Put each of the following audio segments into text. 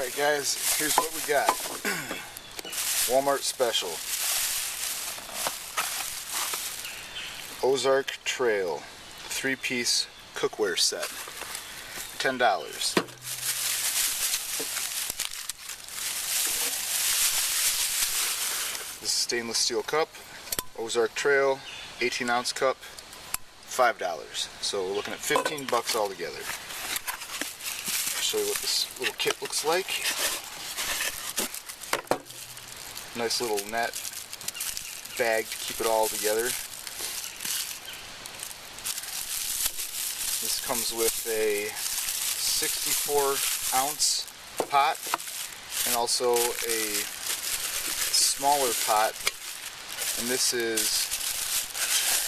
Alright guys, here's what we got. Walmart special. Ozark Trail 3-piece cookware set. $10. This is stainless steel cup. Ozark Trail 18-ounce cup. $5. So we're looking at 15 bucks altogether. I'll show you what this little kit looks like. Nice little net bag to keep it all together. This comes with a 64-ounce pot and also a smaller pot, and this is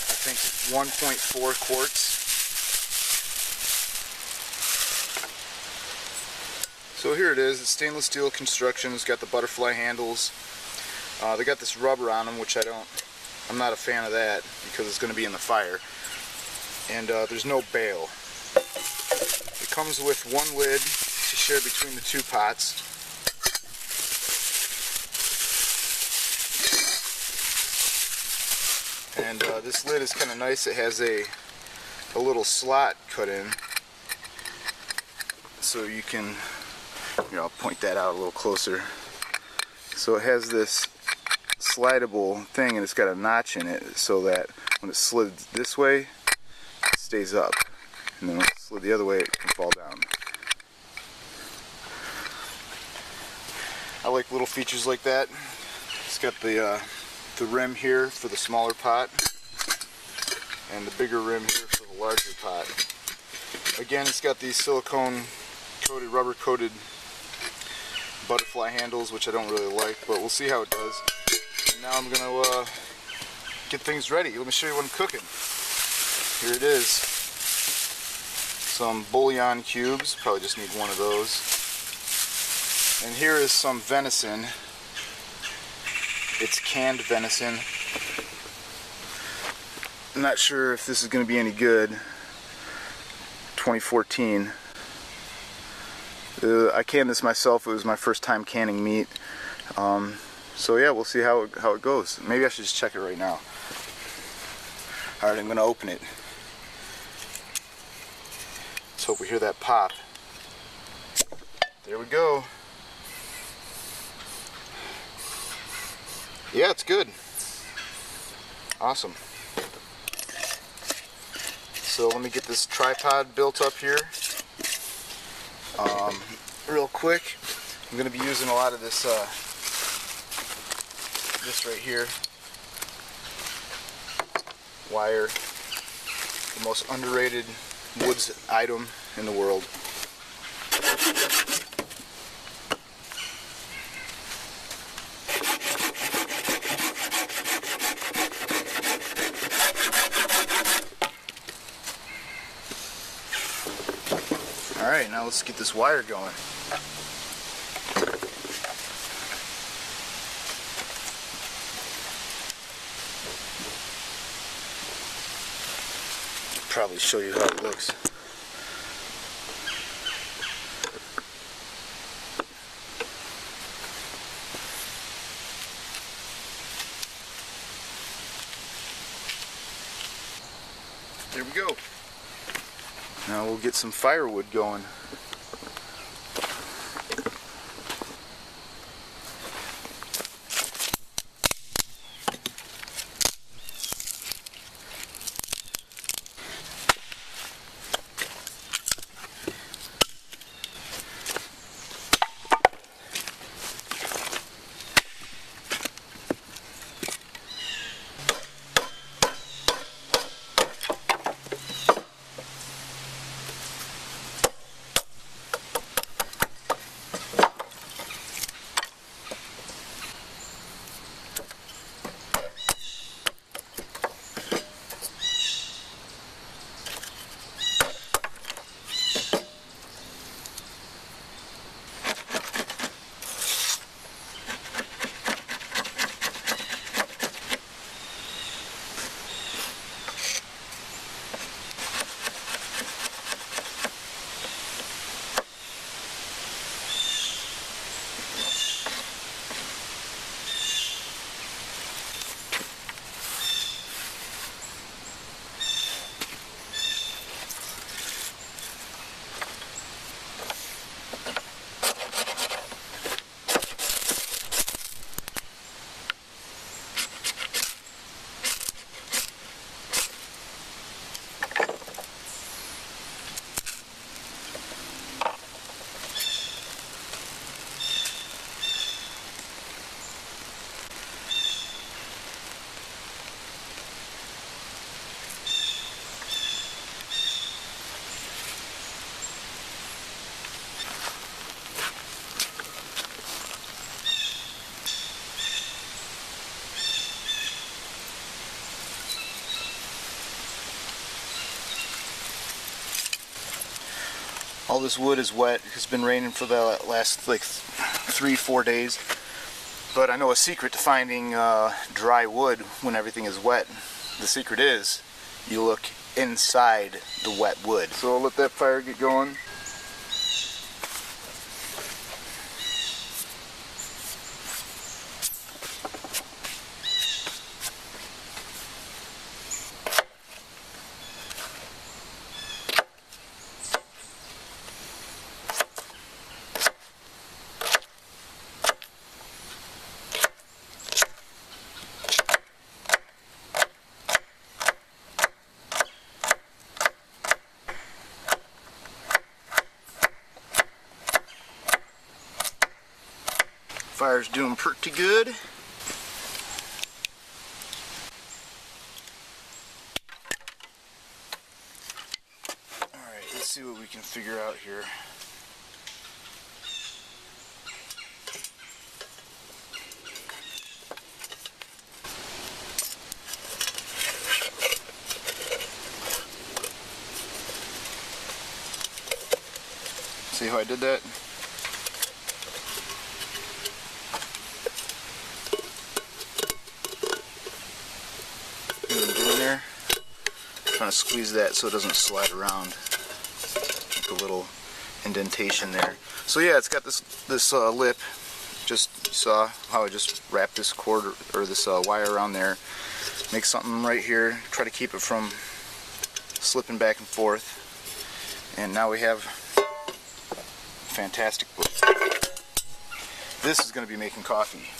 I think 1.4 quarts. So here it is. It's stainless steel construction. It's got the butterfly handles. They got this rubber on them, which I'm not a fan of that because it's going to be in the fire. And there's no bail. It comes with one lid to share between the two pots. And this lid is kind of nice. It has a little slot cut in, so you can, I'll point that out a little closer. So it has this slidable thing, and it's got a notch in it, so that when it's slid this way, it stays up, and then when it's slid the other way, it can fall down. I like little features like that. It's got the rim here for the smaller pot and the bigger rim here for the larger pot. Again, it's got these silicone coated, rubber coated butterfly handles, which I don't really like, but we'll see how it does. And now I'm gonna get things ready. Let me show you what I'm cooking. Here it is. Some bouillon cubes, probably just need one of those. And here is some venison. It's canned venison. I'm not sure if this is going to be any good. 2014. I canned this myself. It was my first time canning meat. So yeah, we'll see how it goes. Maybe I should just check it right now. Alright, I'm going to open it. Let's hope we hear that pop. There we go. Yeah, it's good. Awesome. So let me get this tripod built up here. Real quick. I'm going to be using a lot of this right here. Wire. The most underrated woods item in the world. Alright, now let's get this wire going. Probably show you how it looks. There we go. Now we'll get some firewood going. All this wood is wet. It's been raining for the last like 3-4 days. But I know a secret to finding dry wood when everything is wet. The secret is you look inside the wet wood. So I'll let that fire get going. Fire's doing pretty good. Alright, let's see what we can figure out here. See how I did that? Trying to squeeze that so it doesn't slide around. Make a little indentation there. So yeah, it's got this lip. Just you saw how I just wrapped this cord or this wire around there. Make something right here. Try to keep it from slipping back and forth. And now we have a fantastic book. This is going to be making coffee.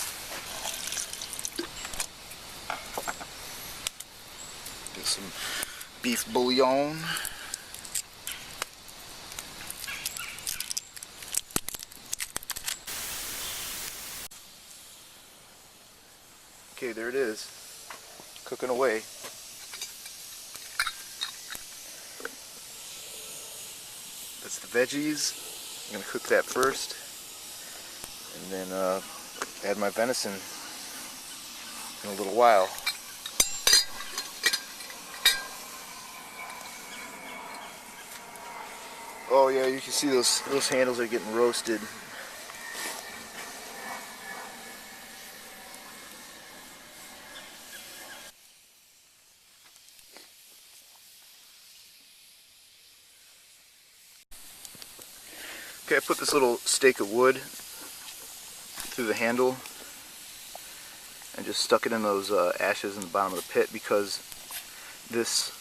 Get some beef bouillon. Okay, there it is. Cooking away. That's the veggies. I'm going to cook that first. And then add my venison in a little while. Oh yeah, you can see those handles are getting roasted. Okay, I put this little stake of wood through the handle and just stuck it in those ashes in the bottom of the pit because this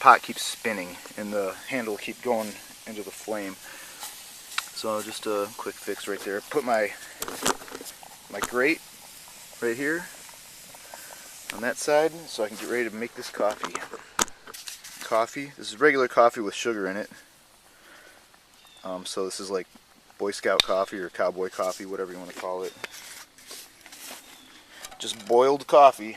pot keeps spinning and the handle will keep going into the flame. So just a quick fix right there. Put my grate right here on that side so I can get ready to make this coffee. This is regular coffee with sugar in it. So this is like Boy Scout coffee or cowboy coffee, whatever you want to call it. Just boiled coffee.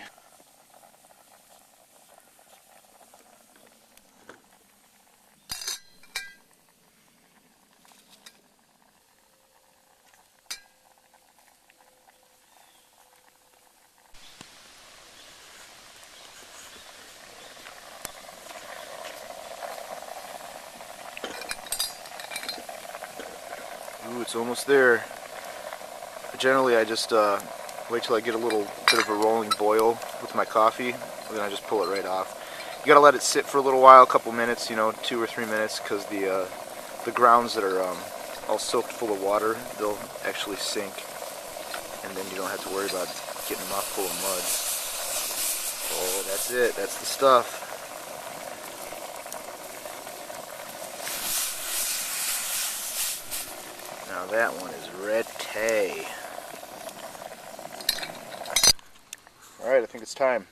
Ooh, it's almost there. Generally, I just wait till I get a little bit of a rolling boil with my coffee, and then I just pull it right off. You gotta let it sit for a little while, a couple minutes, 2 or 3 minutes, because the grounds that are all soaked full of water, they'll actually sink, and then you don't have to worry about getting them off full of mud. Oh, that's it. That's the stuff. Now that one is ready. Alright, I think it's time.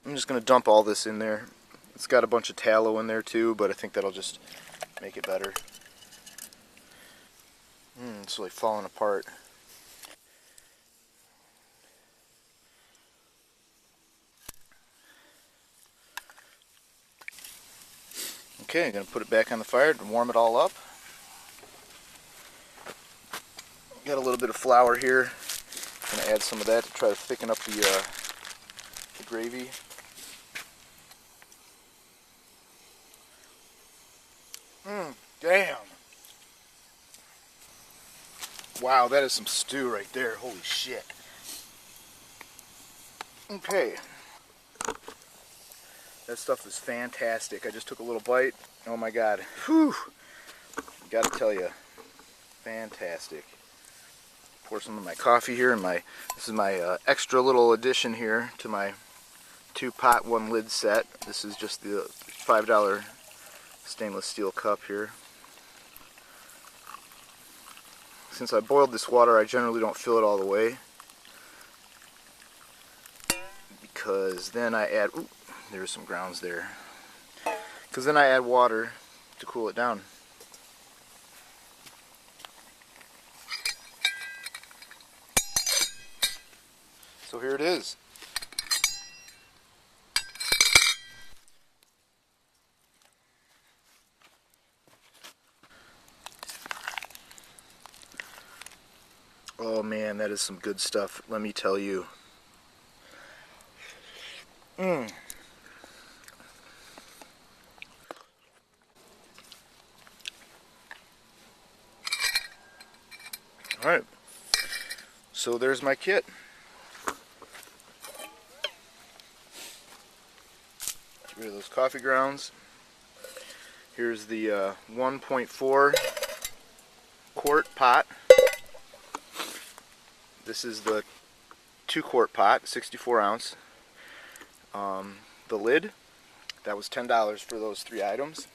I'm just going to dump all this in there. It's got a bunch of tallow in there too, but I think that'll just make it better. It's like falling apart. Okay, I'm going to put it back on the fire to warm it all up. Got a little bit of flour here. I'm going to add some of that to try to thicken up the gravy. Damn. Wow, that is some stew right there. Holy shit. Okay. That stuff is fantastic. I just took a little bite. Oh my god. Whew. Gotta tell you, fantastic. Pour some of my coffee here, and this is my extra little addition here to my 2-pot 1-lid set. This is just the $5 stainless steel cup here. Since I boiled this water, I generally don't fill it all the way, because then I add, ooh, there's some grounds there, because then I add water to cool it down. So here it is. Oh man, that is some good stuff, let me tell you. Alright, so there's my kit. Get rid of those coffee grounds. Here's the 1.4 quart pot. This is the 2-quart pot, 64 ounce. The lid, that was $10 for those 3 items.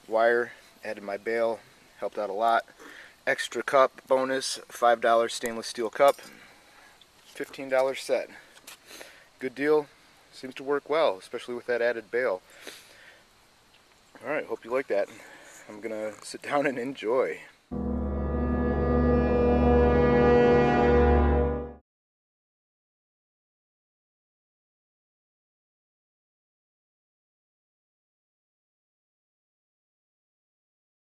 Wire, added my bail, helped out a lot. Extra cup bonus, $5 stainless steel cup, $15 set. Good deal, seems to work well, especially with that added bail. Alright, hope you like that. I'm gonna sit down and enjoy.